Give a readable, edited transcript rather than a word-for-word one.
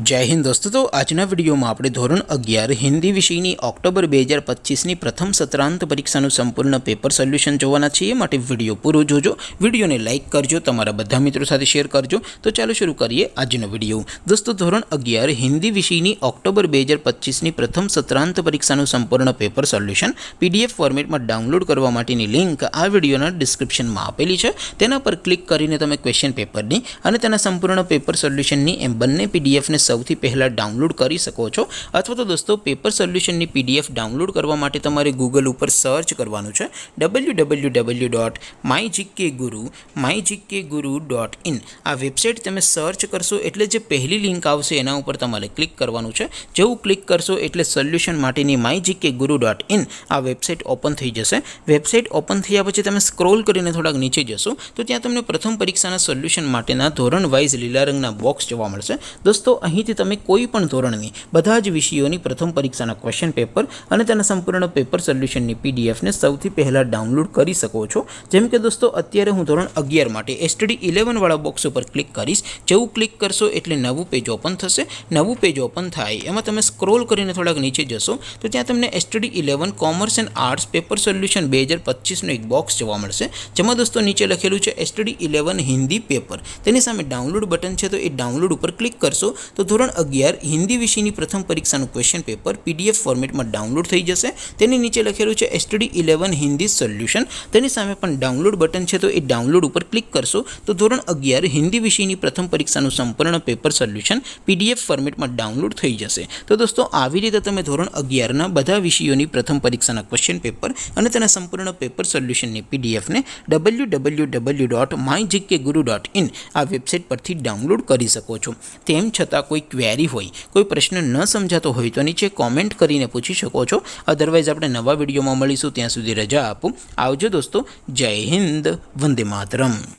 जय हिंद दोस्तों। तो आजना विडियो में આપણે ધોરણ 11 હિન્દી વિષયની ઓક્ટોબર 2025ની પ્રથમ સત્રાંત પરીક્ષાનું સંપૂર્ણ પેપર સોલ્યુશન જોવાના છીએ। માટે વિડિયો પૂરો જોજો, વિડિયોને લાઈક કરજો, તમારા બધા મિત્રો સાથે શેર કરજો। તો ચાલો શરૂ કરીએ આજનો વિડિયો। દોસ્તો ધોરણ 11 હિન્દી વિષયની ઓક્ટોબર 2025ની પ્રથમ સત્રાંત પરીક્ષાનું સંપૂર્ણ પેપર સોલ્યુશન પીડીએફ ફોર્મેટમાં ડાઉનલોડ કરવા માટેની લિંક આ વિડિયોના ડિસ્ક્રિપ્શનમાં આપેલી છે। તેના પર ક્લિક કરીને તમે ક્વેશ્ચન પેપરની અને તેના સંપૂર્ણ પેપર સોલ્યુશનની એમ બંને પીડીએફ ને સૌથી પહેલા डाउनलॉड कर सको છો। अथवा तो दोस्तों पेपर सोल्यूशन ની पीडीएफ डाउनलॉड करवा माटे तमारे गूगल पर सर्च करवानुं छे www.mygkguru.in। आ वेबसाइट तमे सर्च करशो एटले जे पहली लिंक आवशे एना उपर तमारे क्लिक करवानुं छे। जेवुं क्लिक करशो एटले सोल्यूशन माटेनी mygkguru.in आ वेबसाइट ओपन थई जशे। वेबसाइट ओपन थया पछी तमे स्क्रॉल करीने थोड़ा नीचे जशो तो त्यां तमने प्रथम परीक्षाना सोल्यूशन माटेना धोरण वाइज लीला रंगना बॉक्स जोवा मळशे। दोस्तों અહીંથી તમે કોઈ પણ ધોરણની બધા જ વિષયોની પ્રથમ પરીક્ષાના ક્વેશ્ચન પેપર અને તેના સંપૂર્ણ પેપર સોલ્યુશનની પીડીએફ ને સૌથી પહેલા ડાઉનલોડ કરી શકો છો। જેમ કે દોસ્તો અત્યારે હું ધોરણ 11 માટે STD 11 વાળા બોક્સ ઉપર ક્લિક કરીશ। જેવું ક્લિક કરશો એટલે નવું પેજ ઓપન થશે। નવું પેજ ઓપન થાય એમાં તમે સ્ક્રોલ કરીને થોડાક નીચે જશો તો ત્યાં તમને STD 11 commerce and arts paper solution 2025 નો એક બોક્સ જોવા મળશે। જેમાં દોસ્તો નીચે લખેલું છે STD 11 હિન્દી પેપર। તેની સામે ડાઉનલોડ બટન છે તો એ ડાઉનલોડ ઉપર ક્લિક કરશો तो ધોરણ 11 हिंदी विषयની प्रथम परीक्षाનું क्वेश्चन पेपर पीडीएफ फॉर्मेट में डाउनलॉड थई जशे। तेनी नीचे लखेलुं छे STD 11 हिंदी सोल्यूशन। तेनी सामे पण डाउनलॉड बटन छे तो ए डाउनलॉड पर क्लिक करशो तो धोरण 11 हिंदी विषयની प्रथम परीक्षाનું संपूर्ण पेपर सोल्यूशन पीडीएफ फॉर्मेट में डाउनलॉड थई जशे। तो दोस्तों આવી રીતે તમે ધોરણ 11 ના બધા વિષયોની પ્રથમ પરીક્ષાના ક્વેશ્ચન પેપર અને તેના સંપૂર્ણ પેપર સોલ્યુશનની પીડીએફ ને www.mygkguru.in આ વેબસાઇટ પરથી ડાઉનલોડ કરી શકો છો। તેમ છતાં કોઈ ક્વેરી હોય, कोई प्रश्न न समझातो होय तो नीचे कॉमेंट करीने पूछी शको छो। अदरवाइज आपणे नवा विडियोमां मळीशुं, त्यां सुधी रजा आपो। आवजो दोस्तों। जय हिंद, वंदे मातरम।